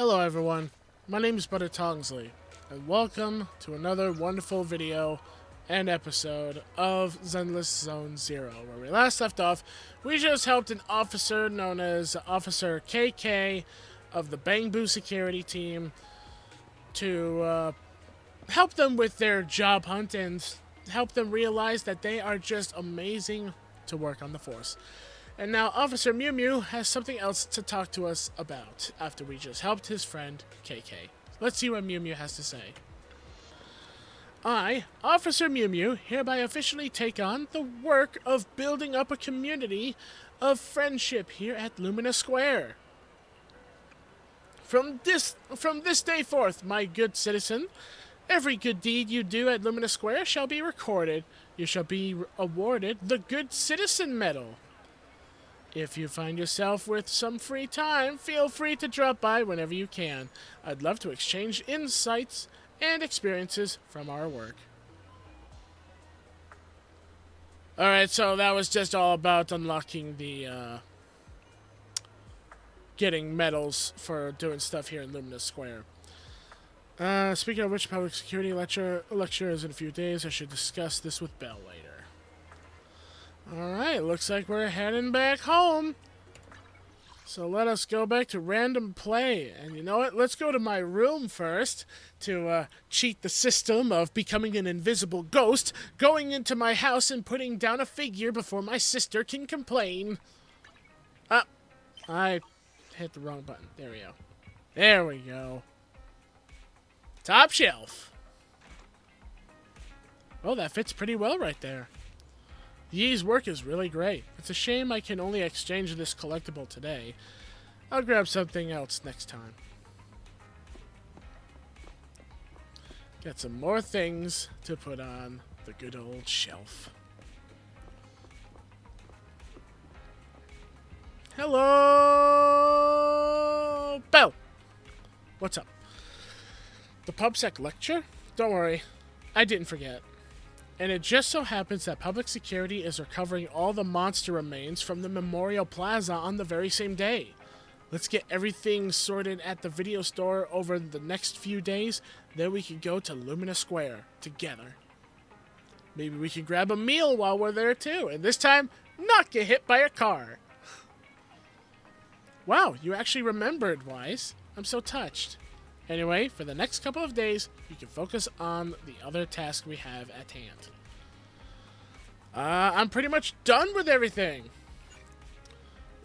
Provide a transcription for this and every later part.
Hello everyone, my name is Tongsly, and welcome to another wonderful video and episode of Zenless Zone Zero. Where we last left off, we just helped an officer known as Officer KK of the Bangbu security team to help them with their job hunt and help them realize that they are just amazing to work on the force. And now Officer Mew Mew has something else to talk to us about after we just helped his friend KK. Let's see what Mew Mew has to say. I, Officer Mew Mew, hereby officially take on the work of building up a community of friendship here at Lumina Square. From this day forth, my good citizen, every good deed you do at Lumina Square shall be recorded. You shall be awarded the Good Citizen Medal. If you find yourself with some free time, feel free to drop by whenever you can. I'd love to exchange insights and experiences from our work. Alright, so that was just all about unlocking the, getting medals for doing stuff here in Lumina Square. Speaking of which, public security lecture is in a few days. I should discuss this with Belle later. Alright, looks like we're heading back home. So let us go back to random play. And you know what? Let's go to my room first to cheat the system of becoming an invisible ghost, going into my house and putting down a figure before my sister can complain. I hit the wrong button. There we go. There we go. Top shelf. Oh, that fits pretty well right there. Yee's work is really great. It's a shame I can only exchange this collectible today. I'll grab something else next time. Got some more things to put on the good old shelf. Hello, Belle. What's up? The PubSec lecture? Don't worry, I didn't forget. And it just so happens that public security is recovering all the monster remains from the Memorial Plaza on the very same day. Let's get everything sorted at the video store over the next few days, then we can go to Lumina Square together. Maybe we can grab a meal while we're there too, and this time, not get hit by a car. Wow, you actually remembered, Wise. I'm so touched. Anyway, for the next couple of days, you can focus on the other task we have at hand. I'm pretty much done with everything.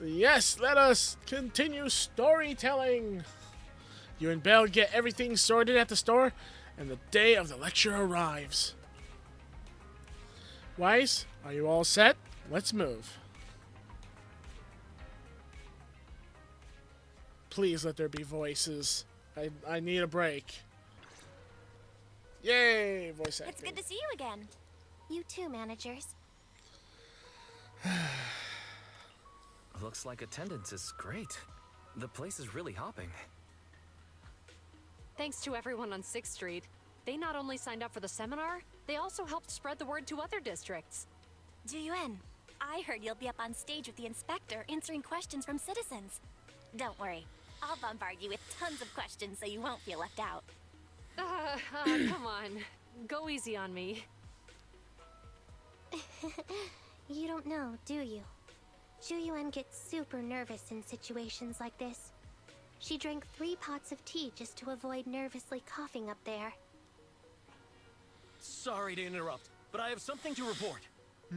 Yes, let us continue storytelling. You and Belle get everything sorted at the store, and the day of the lecture arrives. Wise, are you all set? Let's move. Please let there be voices. I need a break. Yay, voice acting. It's good to see you again. You too, managers. Looks like attendance is great. The place is really hopping. Thanks to everyone on 6th Street. They not only signed up for the seminar, they also helped spread the word to other districts. Juyuan, I heard you'll be up on stage with the inspector answering questions from citizens. Don't worry, I'll bombard you with tons of questions so you won't feel left out. Come on. Go easy on me. You don't know, do you? Juyuan gets super nervous in situations like this. She drank 3 pots of tea just to avoid nervously coughing up there. Sorry to interrupt, but I have something to report.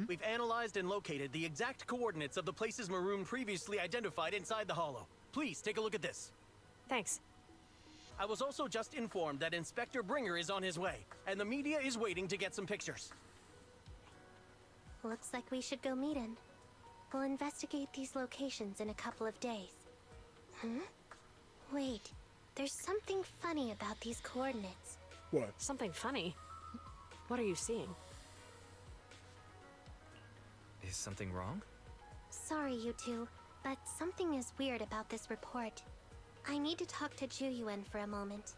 We've analyzed and located the exact coordinates of the places Maroon previously identified inside the hollow. Please take a look at this. Thanks. I was also just informed that Inspector Bringer is on his way, and the media is waiting to get some pictures. Looks like we should go meet him. We'll investigate these locations in a couple of days. Wait, there's something funny about these coordinates. What? Something funny. What are you seeing? Is something wrong? Sorry, you two, but something is weird about this report. I need to talk to Juyuan for a moment,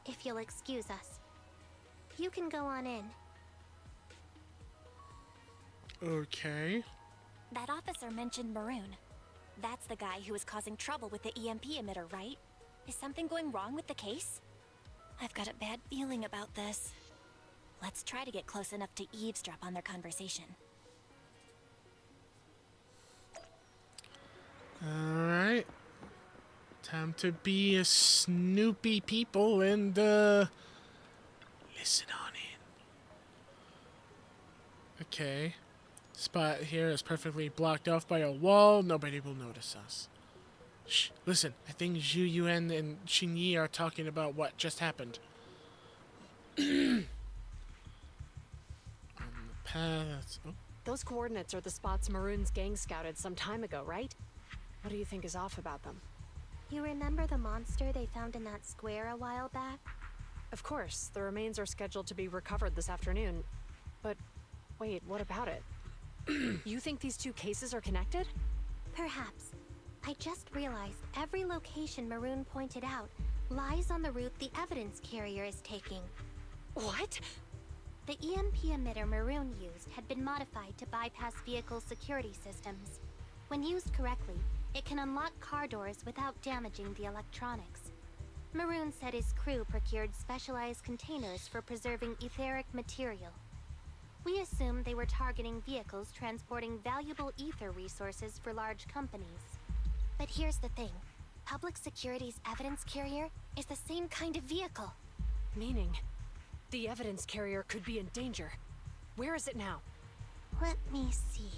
if you'll excuse us. You can go on in. Okay. That officer mentioned Maroon. That's the guy who was causing trouble with the EMP emitter, right? Is something going wrong with the case? I've got a bad feeling about this. Let's try to get close enough to eavesdrop on their conversation. Alright. Time to be a snoopy people and, listen on in. Okay. Spot here is perfectly blocked off by a wall. Nobody will notice us. Shh, listen. I think Zhu Yuan and Xin Yi are talking about what just happened. On the path. Oh. Those coordinates are the spots Maroon's gang scouted some time ago, right? What do you think is off about them? You remember the monster they found in that square a while back? Of course, the remains are scheduled to be recovered this afternoon. But wait, what about it? You think these two cases are connected? Perhaps. I just realized every location Maroon pointed out lies on the route the evidence carrier is taking. What? The EMP emitter Maroon used had been modified to bypass vehicle security systems. When used correctly, it can unlock car doors without damaging the electronics. Maroon said his crew procured specialized containers for preserving etheric material. We assumed they were targeting vehicles transporting valuable ether resources for large companies. But here's the thing. Public Security's evidence carrier is the same kind of vehicle. Meaning, the evidence carrier could be in danger. Where is it now? Let me see.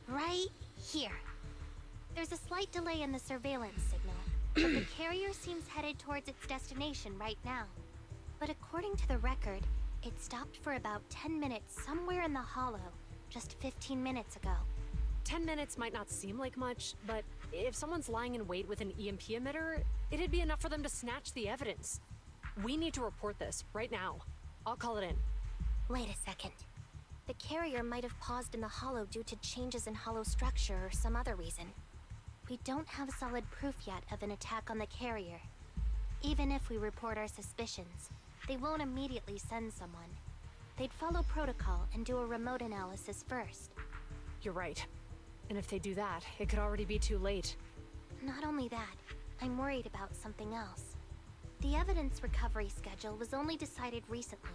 Right here. There's a slight delay in the surveillance signal, but the carrier seems headed towards its destination right now. But according to the record, it stopped for about 10 minutes somewhere in the hollow, just 15 minutes ago. 10 minutes might not seem like much, but if someone's lying in wait with an EMP emitter, it'd be enough for them to snatch the evidence. We need to report this right now. I'll call it in. Wait a second. The carrier might have paused in the hollow due to changes in hollow structure or some other reason. We don't have solid proof yet of an attack on the carrier. Even if we report our suspicions, they won't immediately send someone. They'd follow protocol and do a remote analysis first. You're right. And if they do that, it could already be too late. Not only that, I'm worried about something else. The evidence recovery schedule was only decided recently,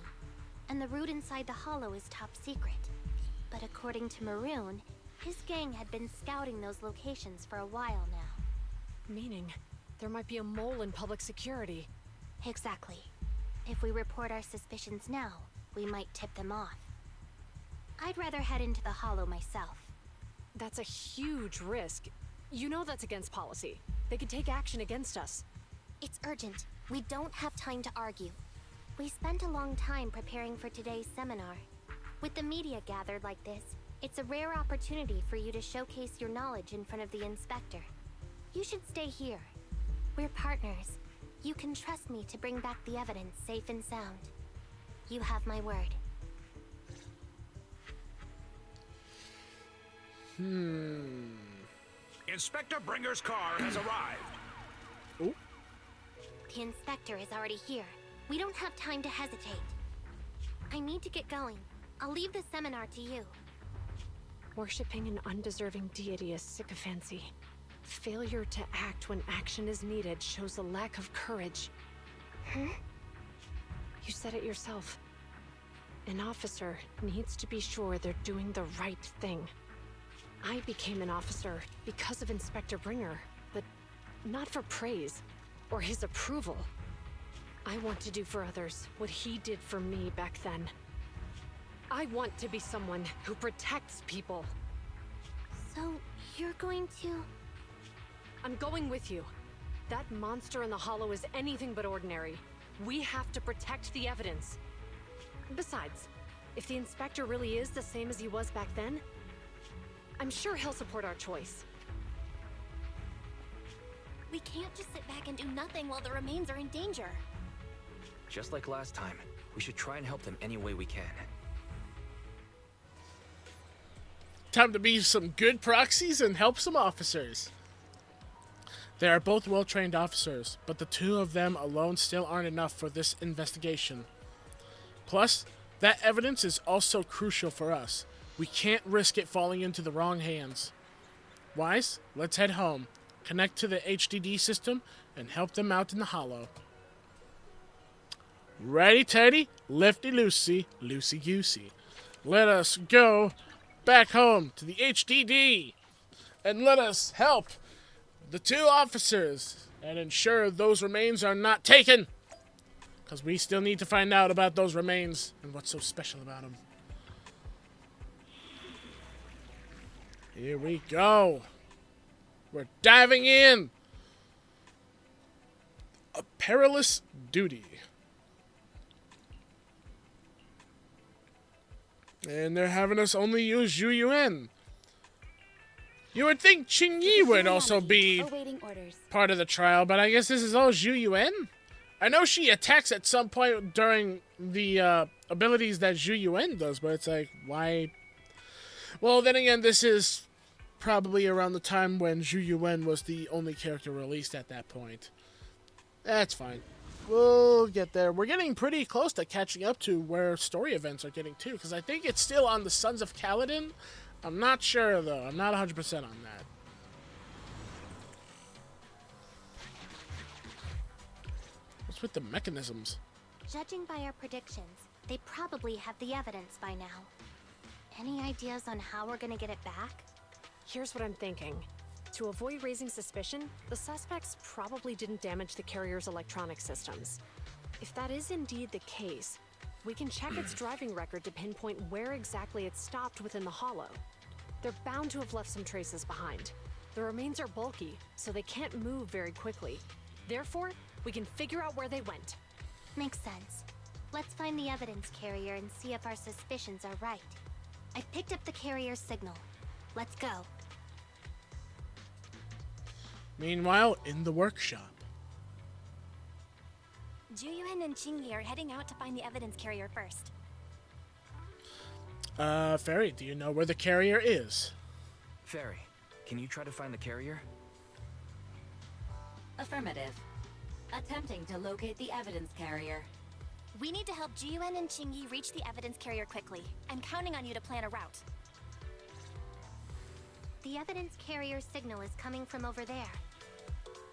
and the route inside the hollow is top secret. But according to Maroon, his gang had been scouting those locations for a while now. Meaning, there might be a mole in public security. Exactly. If we report our suspicions now, we might tip them off. I'd rather head into the hollow myself. That's a huge risk. You know that's against policy. They could take action against us. It's urgent. We don't have time to argue. We spent a long time preparing for today's seminar. With the media gathered like this, it's a rare opportunity for you to showcase your knowledge in front of the inspector. You should stay here. We're partners. You can trust me to bring back the evidence safe and sound. You have my word. Inspector Bringer's car has arrived. Oh. The inspector is already here. We don't have time to hesitate. I need to get going. I'll leave the seminar to you. Worshipping an undeserving deity is sycophancy. Failure to act when action is needed shows a lack of courage. Huh? You said it yourself. An officer needs to be sure they're doing the right thing. I became an officer because of Inspector Bringer, but not for praise or his approval. I want to do for others what he did for me back then. I want to be someone who protects people. So, you're going to... I'm going with you. That monster in the hollow is anything but ordinary. We have to protect the evidence. Besides, if the inspector really is the same as he was back then, I'm sure he'll support our choice. We can't just sit back and do nothing while the remains are in danger. Just like last time, we should try and help them any way we can. Time to be some good proxies and help some officers. They are both well-trained officers, but the two of them alone still aren't enough for this investigation. Plus, that evidence is also crucial for us. We can't risk it falling into the wrong hands. Wise, let's head home, connect to the HDD system, and help them out in the hollow. Righty tighty, lefty loosey, loosey goosey. Let us go back home to the HDD and let us help the two officers and ensure those remains are not taken. Because we still need to find out about those remains and what's so special about them. Here we go. We're diving in. A perilous duty. And they're having us only use Zhu Yuan. You would think Qing Yi would also be Awaiting orders. part of the trial, but I guess this is all Zhu Yuan? I know she attacks at some point during the abilities that Zhu Yuan does, but it's like, why? Well, then again, this is probably around the time when Zhu Yuan was the only character released at that point. That's fine. We'll get there. We're getting pretty close to catching up to where story events are getting to, because I think it's still on the Sons of Kaladin. I'm not sure, though. I'm not 100% on that. What's with the mechanisms? Judging by our predictions, they probably have the evidence by now. Any ideas on how we're gonna get it back? Here's what I'm thinking. To avoid raising suspicion, the suspects probably didn't damage the carrier's electronic systems. If that is indeed the case, we can check its driving record to pinpoint where exactly it stopped within the hollow. They're bound to have left some traces behind. The remains are bulky, so they can't move very quickly. Therefore, we can figure out where they went. Makes sense. Let's find the evidence carrier and see if our suspicions are right. I picked up the carrier's signal. Let's go. Meanwhile, in the workshop. Juyuan and Qingyi are heading out to find the evidence carrier first. Fairy, do you know where the carrier is? Fairy, can you try to find the carrier? Affirmative. Attempting to locate the evidence carrier. We need to help Juyuan and Qingyi reach the evidence carrier quickly. I'm counting on you to plan a route. The evidence carrier signal is coming from over there.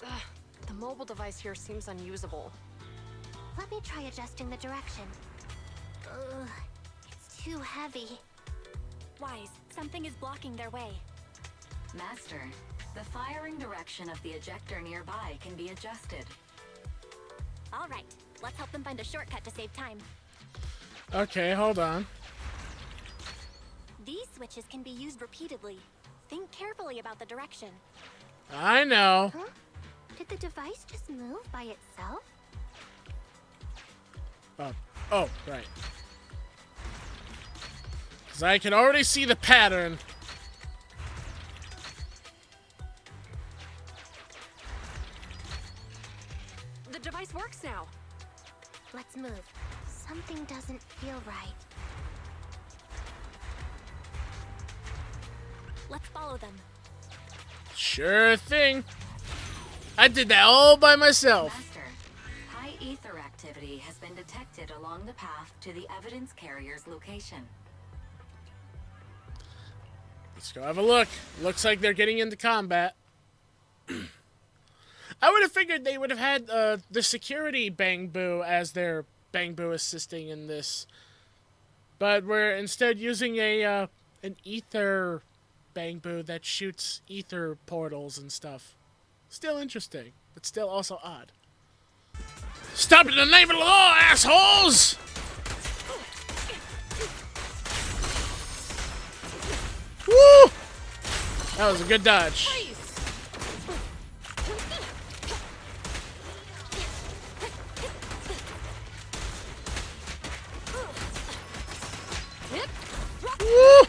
Ugh, the mobile device here seems unusable. Let me try adjusting the direction. Ugh, it's too heavy. Wise, something is blocking their way. Master, the firing direction of the ejector nearby can be adjusted. All right, let's help them find a shortcut to save time. Okay, hold on. These switches can be used repeatedly. Think carefully about the direction. I know. Huh? Did the device just move by itself? Oh, right. Because I can already see the pattern. The device works now. Let's move. Something doesn't feel right. Let's follow them. Sure thing. I did that all by myself. Master, high ether activity has been detected along the path to the evidence carrier's location. Let's go have a look. Looks like they're getting into combat. I would have figured they would have had the security Bang Boo as their Bang Boo assisting in this. But we're instead using an ether Bang Boo that shoots ether portals and stuff. Still interesting, but still also odd. Stop in the name of the law, assholes! Woo! That was a good dodge. Woo!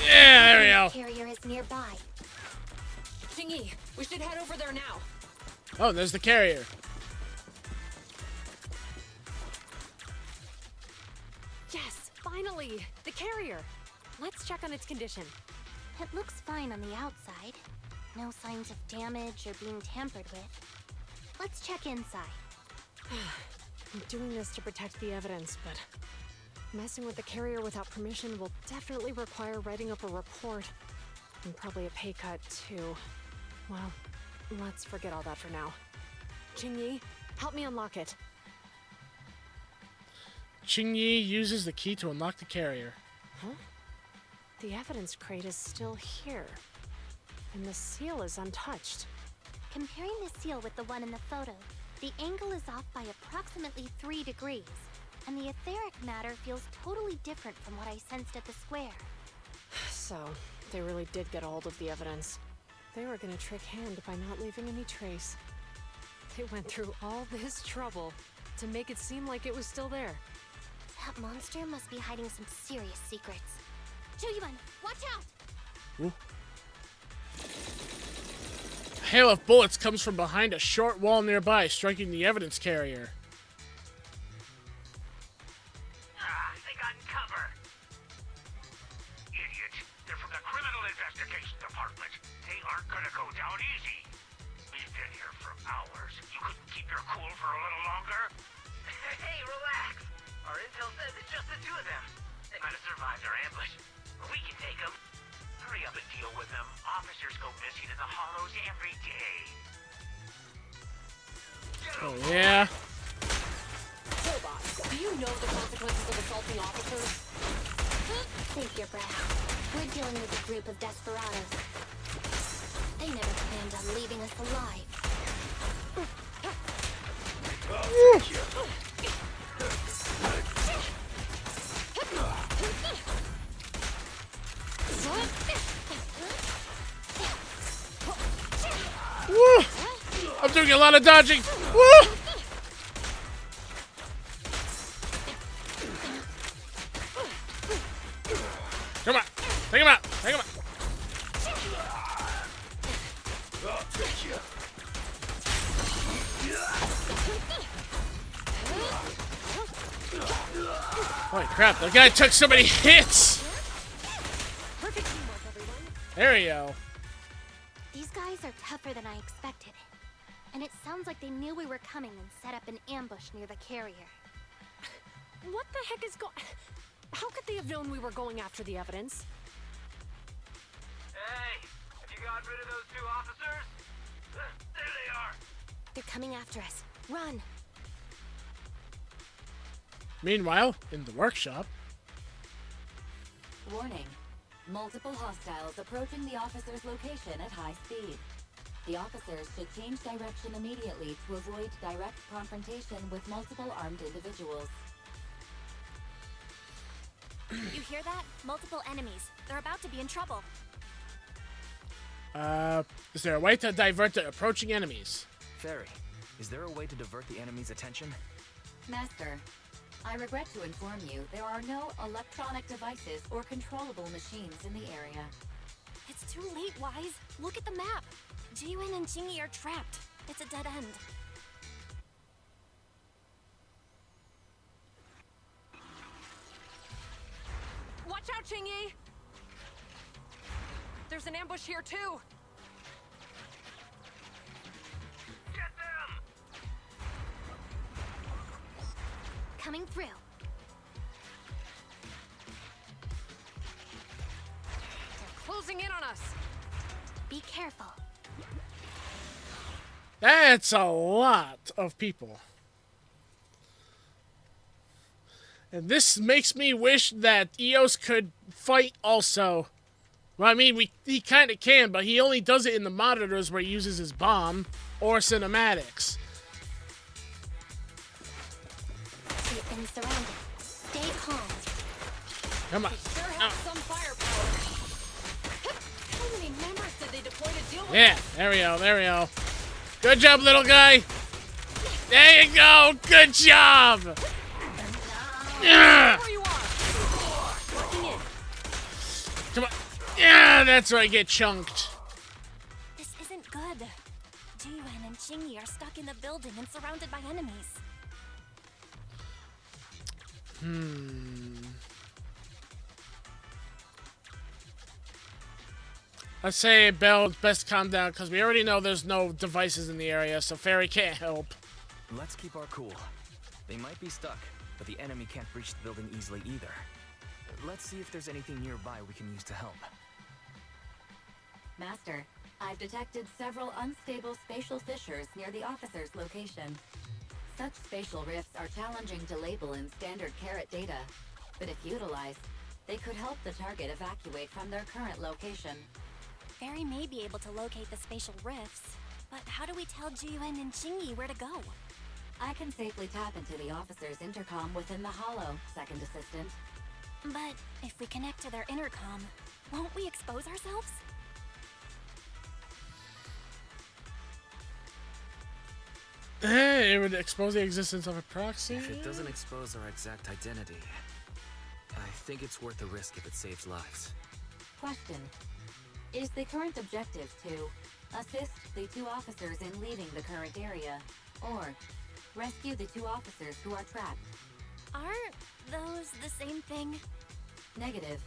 Yeah, there we go. Carrier is nearby. Qingyi, we should head over there now. Oh, there's the carrier. Yes, finally! The carrier! Let's check on its condition. It looks fine on the outside. No signs of damage or being tampered with. Let's check inside. I'm doing this to protect the evidence, but messing with the carrier without permission will definitely require writing up a report. And probably a pay cut, too. Well, let's forget all that for now. Qingyi, help me unlock it. Qingyi uses the key to unlock the carrier. Huh? The evidence crate is still here. And the seal is untouched. Comparing the seal with the one in the photo, the angle is off by approximately 3 degrees, and the etheric matter feels totally different from what I sensed at the square. So, they really did get a hold of the evidence. They were gonna trick Hand by not leaving any trace. They went through all this trouble to make it seem like it was still there. That monster must be hiding some serious secrets. Chuyuan, watch out! Ooh. A hail of bullets comes from behind a short wall nearby, striking the evidence carrier. They got in cover. Idiots. They're from the Criminal Investigation Department. They aren't gonna go down easy. We've been here for hours. You couldn't keep your cool for a little longer? Hey, relax. Our intel says it's just the two of them. They might have survived our ambush. We can take them. Hurry up and deal with them. Officers go missing in the hollows every day. Oh, yeah. Hold on. Do you know the consequences of assaulting officers? Save your breath. We're dealing with a group of desperados. They never planned on leaving us alive. Woo! I'm doing a lot of dodging. Woo! Come on. Take him out. Take him out. Holy crap, that guy took so many hits! There we go. These guys are tougher than I expected. And it sounds like they knew we were coming and set up an ambush near the carrier. What the heck is going... How could they have known we were going after the evidence? Hey, have you got rid of those two officers? There they are. They're coming after us. Run! Meanwhile, in the workshop... Warning. Multiple hostiles approaching the officer's location at high speed. The officers should change direction immediately to avoid direct confrontation with multiple armed individuals. You hear that? Multiple enemies. They're about to be in trouble. Is there a way to divert the approaching enemies? Fairy, is there a way to divert the enemy's attention? Master, I regret to inform you there are no electronic devices or controllable machines in the area. It's too late, Wise. Look at the map. Jiwen and Qingyi are trapped. It's a dead end. Watch out, Qingyi! There's an ambush here, too! Get them! Coming through. They're closing in on us! Be careful. That's a lot of people. And this makes me wish that Eos could fight also. Well, I mean, he kind of can, but he only does it in the monitors where he uses his bomb or cinematics. We've been surrounded. Stay calm. Come on. Sure have some firepower. How many members did they deploy to deal with? Yeah, there we go, there we go. Good job, little guy. There you go. Good job. Yeah. Where you are? Working in. Come on. Yeah, that's where I get chunked. This isn't good. Jiwen and Qingyi are stuck in the building and surrounded by enemies. I'd say Belle, it's best to calm down because we already know there's no devices in the area, so Fairy can't help. Let's keep our cool. They might be stuck, but the enemy can't breach the building easily either. Let's see if there's anything nearby we can use to help. Master, I've detected several unstable spatial fissures near the officer's location. Such spatial rifts are challenging to label in standard carrot data, but if utilized, they could help the target evacuate from their current location. Fairy may be able to locate the spatial rifts, but how do we tell Jiyuan and Qingyi where to go? I can safely tap into the officer's intercom within the hollow, Second Assistant. But if we connect to their intercom, won't we expose ourselves? It would expose the existence of a proxy. If it doesn't expose our exact identity, I think it's worth the risk if it saves lives. Question. Is the current objective to assist the 2 officers in leaving the current area, or rescue the 2 officers who are trapped? Aren't those the same thing? Negative.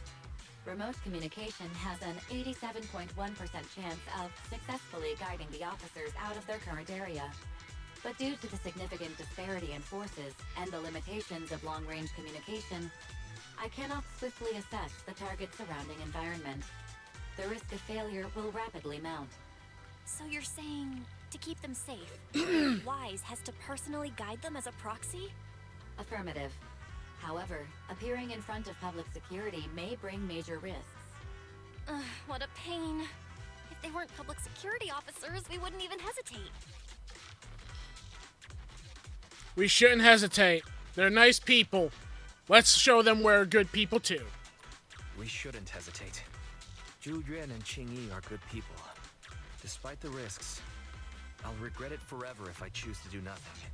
Remote communication has an 87.1% chance of successfully guiding the officers out of their current area. But due to the significant disparity in forces and the limitations of long-range communication, I cannot swiftly assess the target's surrounding environment. The risk of failure will rapidly mount. So you're saying to keep them safe, Wise has to personally guide them as a proxy? Affirmative. However, appearing in front of public security may bring major risks. Ugh, what a pain. If they weren't public security officers, we wouldn't even hesitate. We shouldn't hesitate. They're nice people. Let's show them we're good people too. We shouldn't hesitate. Zhu Yuan and Qingyi are good people. Despite the risks, I'll regret it forever if I choose to do nothing.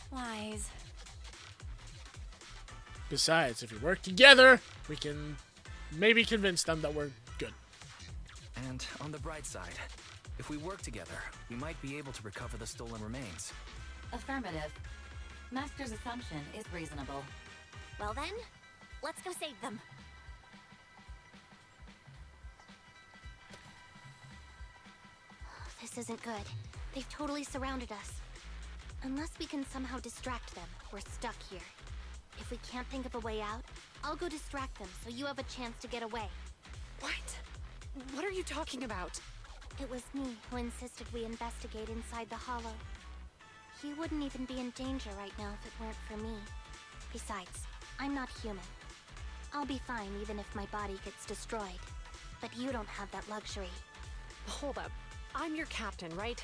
Wise. Besides, if we work together, we can maybe convince them that we're good. And on the bright side, if we work together, we might be able to recover the stolen remains. Affirmative. Master's assumption is reasonable. Well then, let's go save them. This isn't good. They've totally surrounded us. Unless we can somehow distract them, we're stuck here. If we can't think of a way out, I'll go distract them so you have a chance to get away. What? What are you talking about? It was me who insisted we investigate inside the hollow. You wouldn't even be in danger right now if it weren't for me. Besides, I'm not human. I'll be fine even if my body gets destroyed. But you don't have that luxury. Hold up. I'm your captain, right?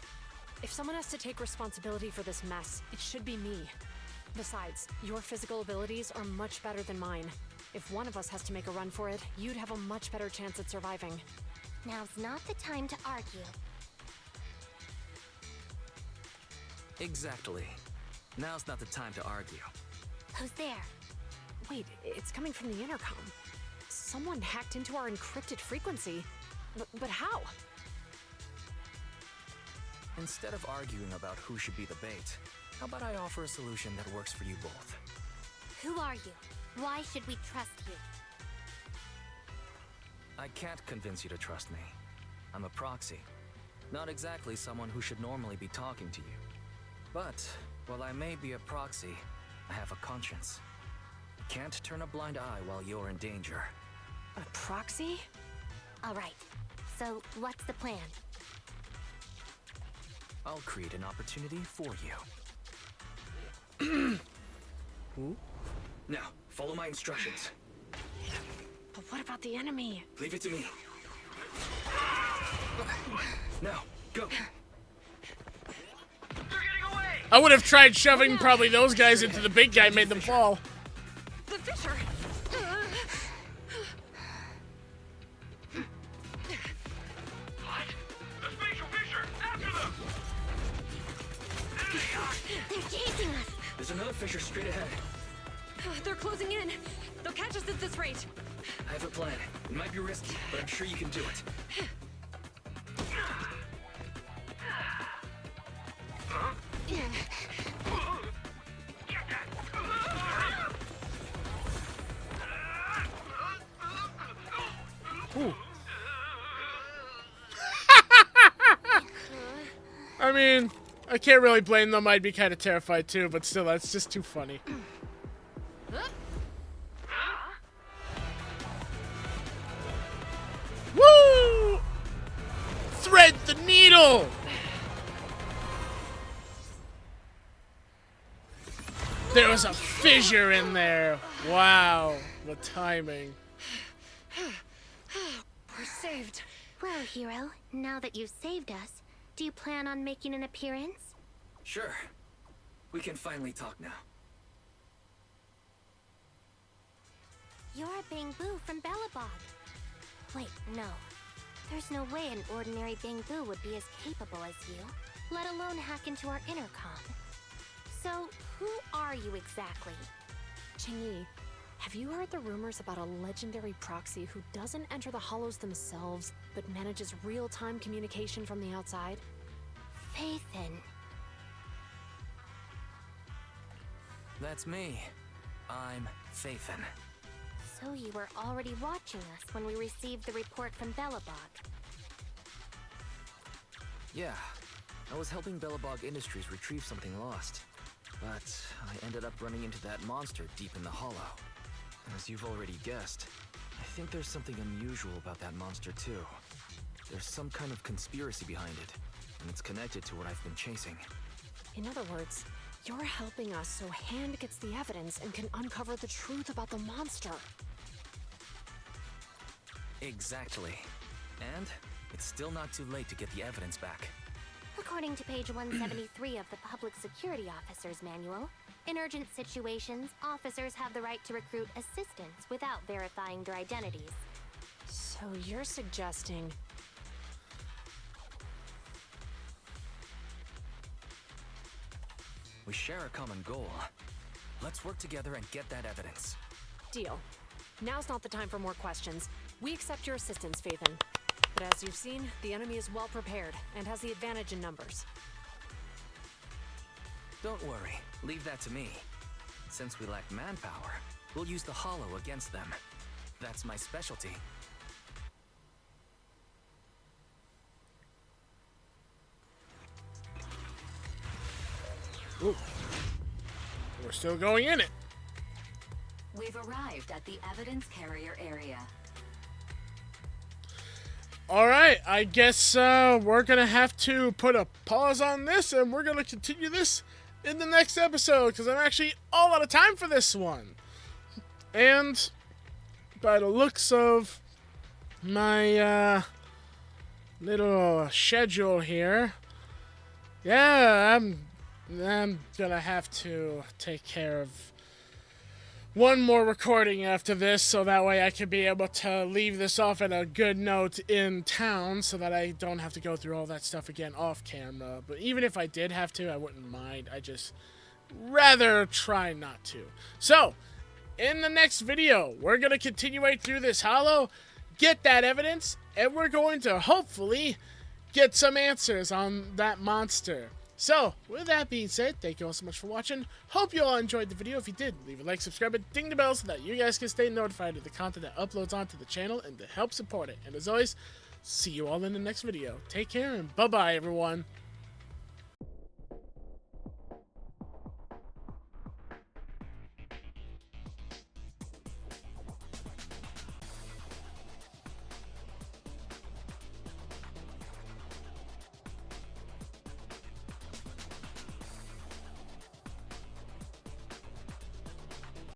If someone has to take responsibility for this mess, it should be me. Besides, your physical abilities are much better than mine. If one of us has to make a run for it, you'd have a much better chance at surviving. Now's not the time to argue. Exactly. Now's not the time to argue. Who's there? Wait, it's coming from the intercom. Someone hacked into our encrypted frequency. But how? Instead of arguing about who should be the bait, how about I offer a solution that works for you both? Who are you? Why should we trust you? I can't convince you to trust me. I'm a proxy. Not exactly someone who should normally be talking to you. But, while I may be a proxy, I have a conscience. Can't turn a blind eye while you're in danger. A proxy? All right. So, what's the plan? I'll create an opportunity for you. Who? Now, follow my instructions. But what about the enemy? Leave it to me. Now, go. They're getting away! I would have tried shoving probably those guys into the big guy, made them fall. The Fisher! What? The spatial fissure! After them! There they are! They're chasing us! There's another fissure straight ahead. They're closing in. They'll catch us at this rate. I have a plan. It might be risky, but I'm sure you can do it. Ooh. I mean, I can't really blame them. I'd be kind of terrified too, but still, that's just too funny. Woo! There was a fissure in there. Wow, the timing. We're saved. Well, hero, now that you've saved us, do you plan on making an appearance? Sure. We can finally talk now. You're Bangbu from Bellabog. Wait, no. There's no way an ordinary Bangbu would be as capable as you, let alone hack into our intercom. So, who are you exactly? Qingyi, have you heard the rumors about a legendary proxy who doesn't enter the hollows themselves, but manages real-time communication from the outside? Phaethon. That's me. I'm Phaethon. So you were already watching us when we received the report from Bellabog. Yeah. I was helping Bellabog Industries retrieve something lost. But I ended up running into that monster deep in the hollow. As you've already guessed, I think there's something unusual about that monster too. There's some kind of conspiracy behind it, and it's connected to what I've been chasing. In other words, you're helping us so Hand gets the evidence and can uncover the truth about the monster. Exactly. And it's still not too late to get the evidence back. According to page 173 of the Public Security Officer's Manual, in urgent situations, officers have the right to recruit assistants without verifying their identities. So you're suggesting... We share a common goal. Let's work together and get that evidence. Deal. Now's not the time for more questions. We accept your assistance, Phaethon. But as you've seen, the enemy is well prepared and has the advantage in numbers. Don't worry, leave that to me. Since we lack manpower, we'll use the hollow against them. That's my specialty. Ooh. We're still going in it. We've arrived at the evidence carrier area. Alright, I guess we're gonna have to put a pause on this, and we're gonna continue this in the next episode, because I'm actually all out of time for this one. And by the looks of my little schedule here, yeah, I'm gonna have to take care of one more recording after this, so that way I can be able to leave this off at a good note in town, so that I don't have to go through all that stuff again off camera. But even if I did have to, I wouldn't mind. I just rather try not to. So, in the next video, we're going to continue through this hollow, get that evidence, and we're going to hopefully get some answers on that monster. So, with that being said, thank you all so much for watching. Hope you all enjoyed the video. If you did, leave a like, subscribe, and ding the bell so that you guys can stay notified of the content that uploads onto the channel and to help support it. And as always, see you all in the next video. Take care and bye-bye, everyone.